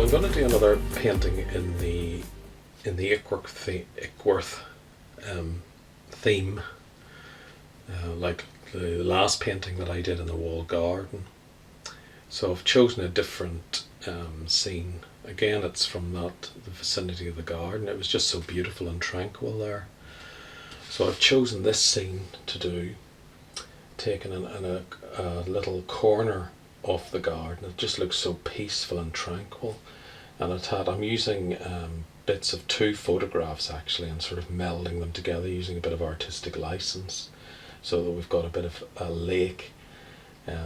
I'm going to do another painting in the Ickworth theme, like the last painting that I did in the wall garden. So I've chosen a different scene. Again, it's from the vicinity of the garden. It was just so beautiful and tranquil there. So I've chosen this scene to do, taken in a little corner of the garden. It just looks so peaceful and tranquil. And I'm using bits of two photographs actually, and sort of melding them together using a bit of artistic license, so that we've got a bit of a lake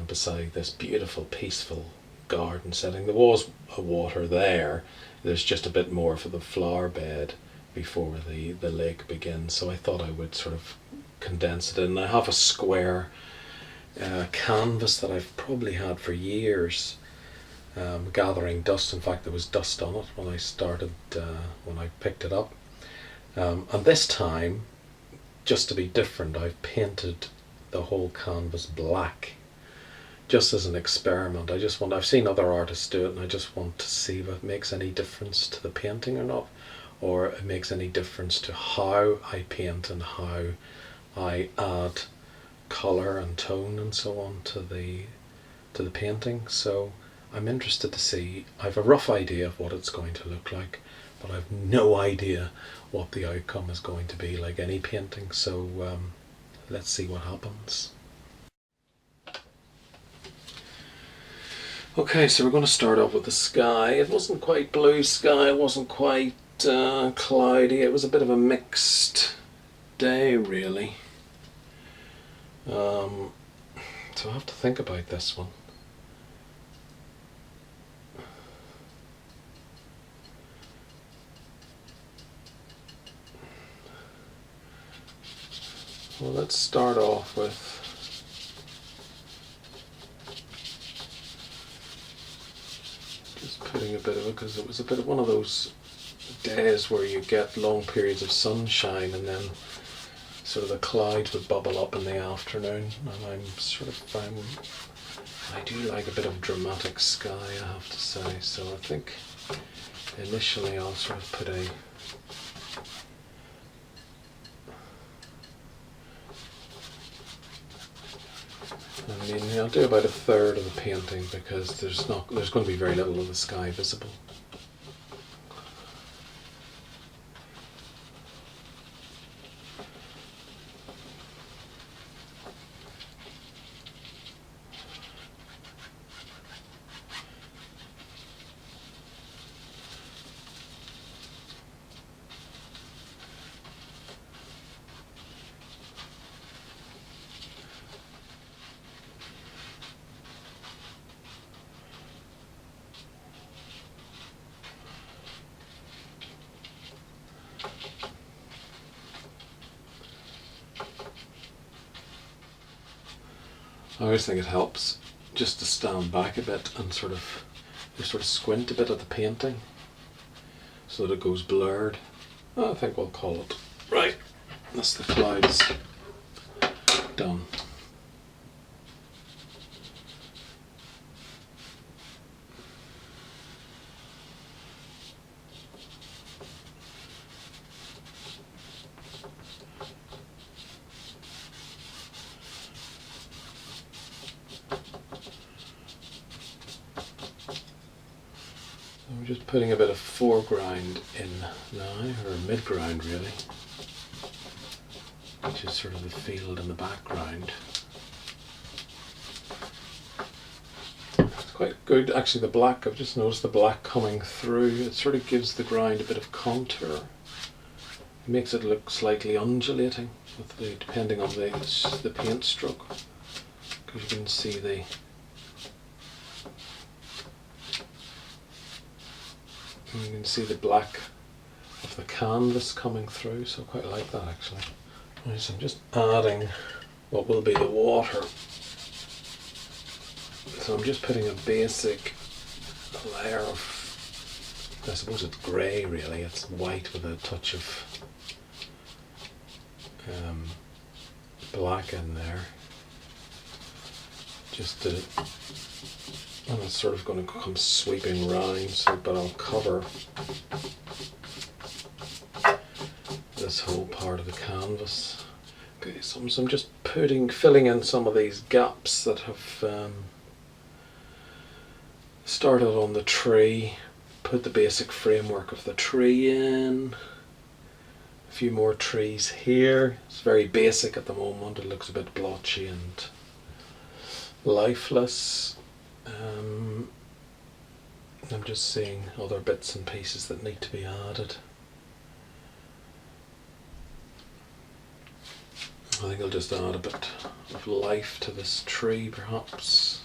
beside this beautiful peaceful garden setting. There was a water there. There's just a bit more for the flower bed before the lake begins. So I thought I would sort of condense it in. I have a square canvas that I've probably had for years, gathering dust. In fact, there was dust on it when I started, when I picked it up. And this time, just to be different, I've painted the whole canvas black, just as an experiment. I've seen other artists do it, and I just want to see if it makes any difference to the painting or not, or it makes any difference to how I paint and how I add colour and tone and so on to the painting. So I'm interested to see. I have a rough idea of what it's going to look like, but I have no idea what the outcome is going to be, like any painting. So let's see what happens. Okay, so we're going to start off with the sky. It wasn't quite blue sky, it wasn't quite cloudy. It was a bit of a mixed day really. So I have to think about this one. Well, let's start off with just putting a bit of it, because it was a bit of one of those days where you get long periods of sunshine and then sort of the clouds would bubble up in the afternoon, and I do like a bit of dramatic sky, I have to say. So I think initially I'll sort of put I'll do about a third of the painting, because there's going to be very little of the sky visible. I always think it helps just to stand back a bit and sort of squint a bit at the painting so that it goes blurred. I think we'll call it. Right, that's the clouds done. I'm just putting a bit of foreground in now, or midground really, which is sort of the field in the background. It's quite good actually, the black. I've just noticed the black coming through. It sort of gives the ground a bit of contour. It makes it look slightly undulating depending on the paint stroke, because you can see you can see the black of the canvas coming through, so I quite like that actually. Right, so I'm just adding what will be the water. So I'm just putting a basic layer of, I suppose it's grey really, it's white with a touch of black in there. just to, and it's sort of going to come sweeping round, so, but I'll cover this whole part of the canvas. Okay, so I'm just filling in some of these gaps that have started on the tree. Put the basic framework of the tree in. A few more trees here. It's very basic at the moment. It looks a bit blotchy and lifeless. I'm just seeing other bits and pieces that need to be added. I think I'll just add a bit of life to this tree, perhaps.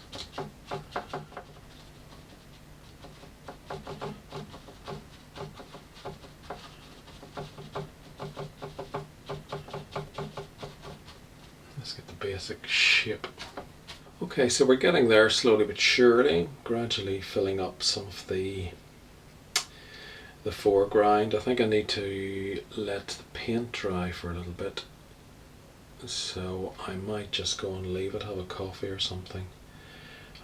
Let's get the basic shape. Okay, so we're getting there slowly but surely, gradually filling up some of the foreground. I think I need to let the paint dry for a little bit. So I might just go and leave it, have a coffee or something.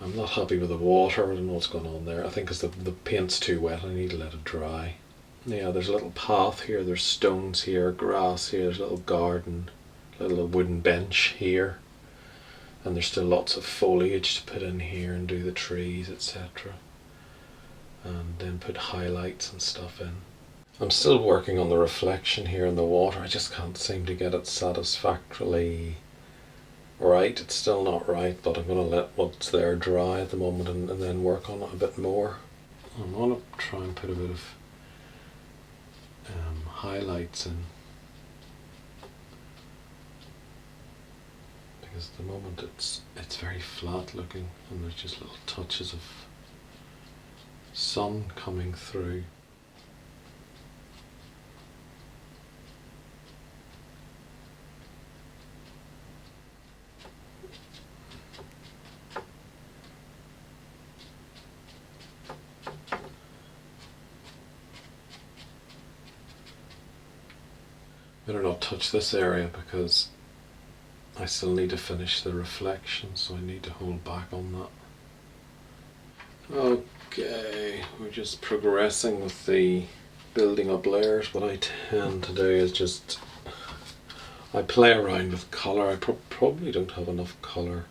I'm not happy with the water, I don't know what's going on there. I think because the paint's too wet, I need to let it dry. Yeah, there's a little path here, there's stones here, grass here, there's a little garden, a little wooden bench here. And there's still lots of foliage to put in here and do the trees, etc. And then put highlights and stuff in. I'm still working on the reflection here in the water. I just can't seem to get it satisfactorily right. It's still not right, but I'm going to let what's there dry at the moment and then work on it a bit more. I'm going to try and put a bit of highlights in, because at the moment it's very flat looking and there's just little touches of sun coming through. Better not touch this area because I still need to finish the reflection, so I need to hold back on that. Okay, we're just progressing with the building up layers. What I tend to do is I play around with colour. I probably don't have enough colour,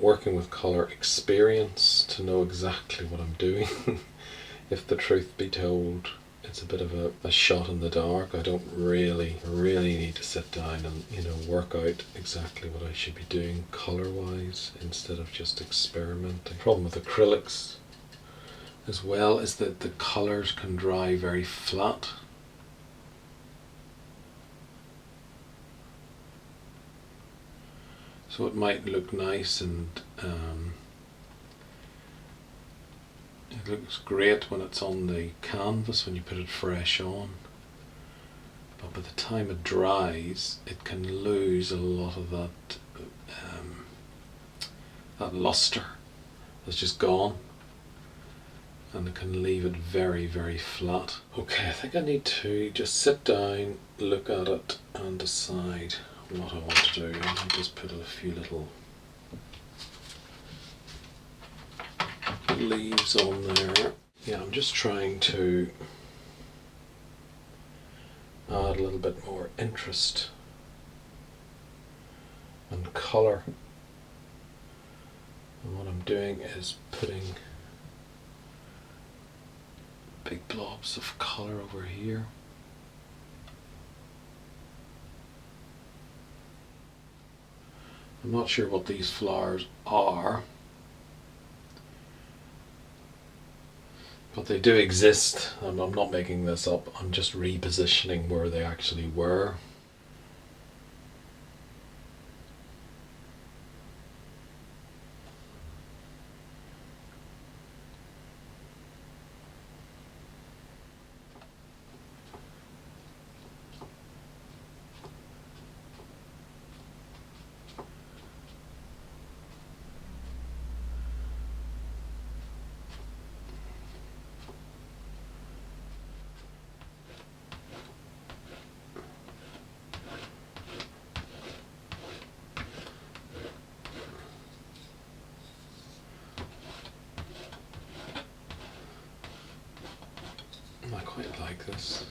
working with colour experience to know exactly what I'm doing. If the truth be told, it's a bit of a shot in the dark. I don't really need to sit down and work out exactly what I should be doing colour wise instead of just experimenting. The problem with acrylics as well is that the colours can dry very flat. So it might look nice and it looks great when it's on the canvas, when you put it fresh on, but by the time it dries it can lose a lot of that luster that's just gone, and it can leave it very flat. Okay, I think I need to just sit down, look at it and decide what I want to do. I'll just put a few little leaves on there. Yeah, I'm just trying to add a little bit more interest and colour. And what I'm doing is putting big blobs of colour over here. I'm not sure what these flowers are, but they do exist. I'm not making this up, I'm just repositioning where they actually were. like this.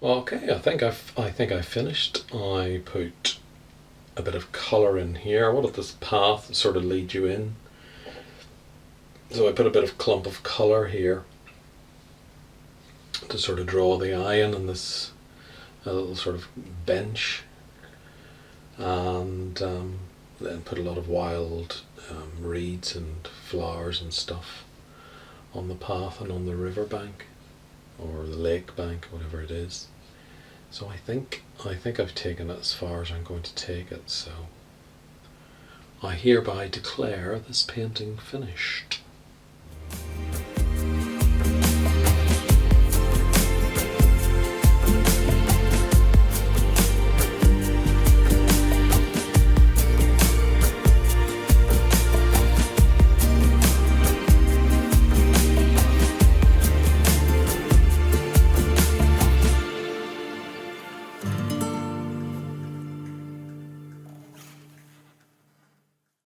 Okay, I think I finished. I put a bit of colour in here. I wanted this path to sort of lead you in. So I put a bit of clump of colour here to sort of draw the eye in, and this a little sort of bench, and then put a lot of wild reeds and flowers and stuff on the path and on the river bank or the lake bank, whatever it is. So I think I've taken it as far as I'm going to take it. So I hereby declare this painting finished.